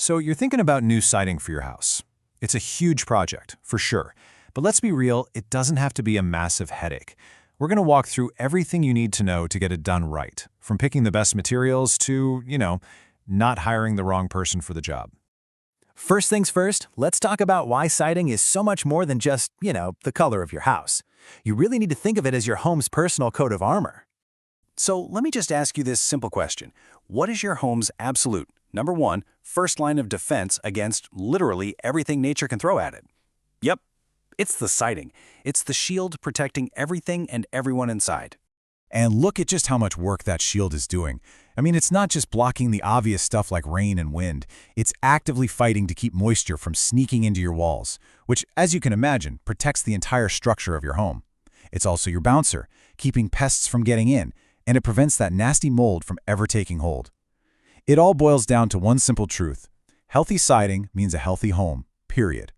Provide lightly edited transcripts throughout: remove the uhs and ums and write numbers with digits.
So you're thinking about new siding for your house. It's a huge project, for sure. But let's be real, it doesn't have to be a massive headache. We're going to walk through everything you need to know to get it done right, from picking the best materials to, not hiring the wrong person for the job. First things first, let's talk about why siding is so much more than just, the color of your house. You really need to think of it as your home's personal coat of armor. So let me just ask you this simple question. What is your home's absolute, number one, first line of defense against literally everything nature can throw at it? Yep, it's the siding. It's the shield protecting everything and everyone inside. And look at just how much work that shield is doing. I mean, it's not just blocking the obvious stuff like rain and wind. It's actively fighting to keep moisture from sneaking into your walls, which, as you can imagine, protects the entire structure of your home. It's also your bouncer, keeping pests from getting in, and it prevents that nasty mold from ever taking hold. It all boils down to one simple truth. Healthy siding means a healthy home, period.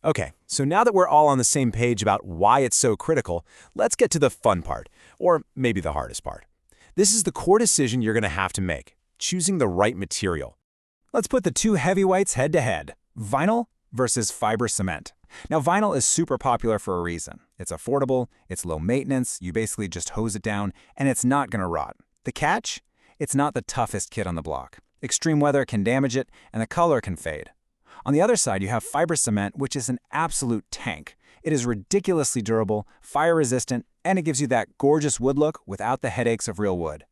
Okay, so now that we're all on the same page about why it's so critical, let's get to the fun part, or maybe the hardest part. This is the core decision you're going to have to make, choosing the right material. Let's put the two heavyweights head to head, vinyl versus fiber cement. Now, vinyl is super popular for a reason. It's affordable, it's low maintenance, you basically just hose it down, and it's not going to rot. The catch? It's not the toughest kit on the block. Extreme weather can damage it, and the color can fade. On the other side, you have fiber cement, which is an absolute tank. It is ridiculously durable, fire-resistant, and it gives you that gorgeous wood look without the headaches of real wood.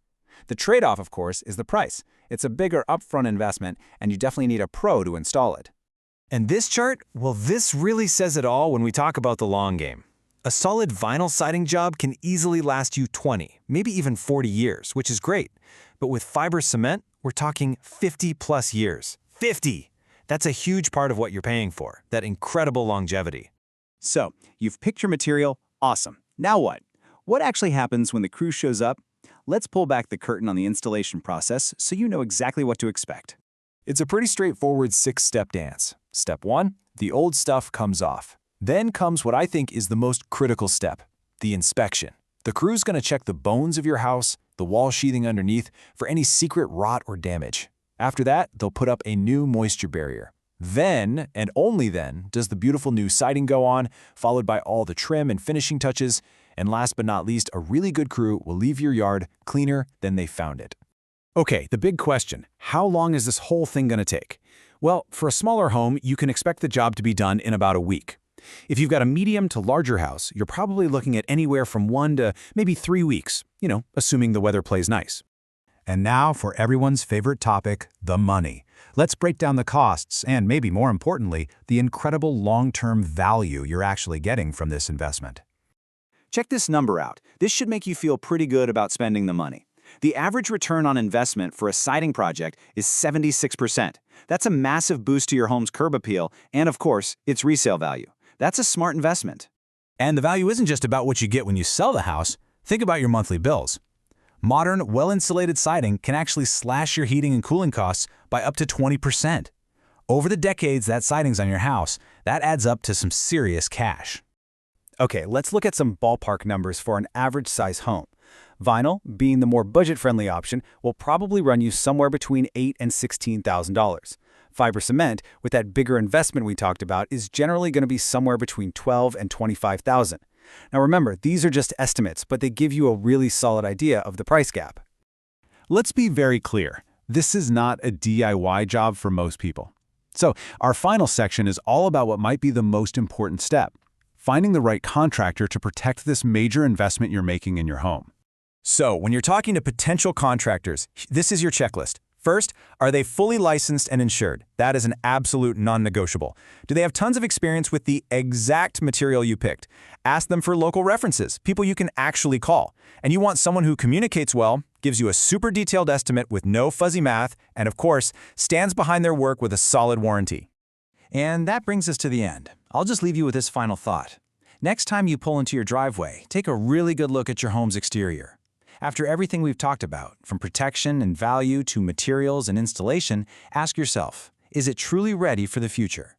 The trade-off, of course, is the price. It's a bigger upfront investment, and you definitely need a pro to install it. And this chart, well, this really says it all when we talk about the long game. A solid vinyl siding job can easily last you 20, maybe even 40 years, which is great. But with fiber cement, we're talking 50+ years. 50! That's a huge part of what you're paying for, that incredible longevity. So, you've picked your material, awesome. Now what? What actually happens when the crew shows up? Let's pull back the curtain on the installation process so you know exactly what to expect. It's a pretty straightforward 6-step dance. Step 1, the old stuff comes off. Then comes what I think is the most critical step, the inspection. The crew's going to check the bones of your house, the wall sheathing underneath, for any secret rot or damage. After that, they'll put up a new moisture barrier. Then, and only then, does the beautiful new siding go on, followed by all the trim and finishing touches, and last but not least, a really good crew will leave your yard cleaner than they found it. Okay, the big question, how long is this whole thing going to take? Well, for a smaller home, you can expect the job to be done in about a week. If you've got a medium to larger house, you're probably looking at anywhere from 1 to maybe 3 weeks, assuming the weather plays nice. And now for everyone's favorite topic, the money. Let's break down the costs and, maybe more importantly, the incredible long-term value you're actually getting from this investment. Check this number out. This should make you feel pretty good about spending the money. The average return on investment for a siding project is 76%. That's a massive boost to your home's curb appeal and, of course, its resale value. That's a smart investment. And the value isn't just about what you get when you sell the house. Think about your monthly bills. Modern, well-insulated siding can actually slash your heating and cooling costs by up to 20%. Over the decades that siding's on your house, that adds up to some serious cash. Okay, let's look at some ballpark numbers for an average-size home. Vinyl, being the more budget-friendly option, will probably run you somewhere between $8,000 and $16,000. Fiber cement, with that bigger investment we talked about, is generally going to be somewhere between $12,000 and $25,000. Now remember, these are just estimates, but they give you a really solid idea of the price gap. Let's be very clear. This is not a DIY job for most people. So our final section is all about what might be the most important step, finding the right contractor to protect this major investment you're making in your home. So when you're talking to potential contractors, this is your checklist. First, are they fully licensed and insured? That is an absolute non-negotiable. Do they have tons of experience with the exact material you picked? Ask them for local references, people you can actually call. And you want someone who communicates well, gives you a super detailed estimate with no fuzzy math, and of course, stands behind their work with a solid warranty. And that brings us to the end. I'll just leave you with this final thought. Next time you pull into your driveway, take a really good look at your home's exterior. After everything we've talked about, from protection and value to materials and installation, ask yourself, is it truly ready for the future?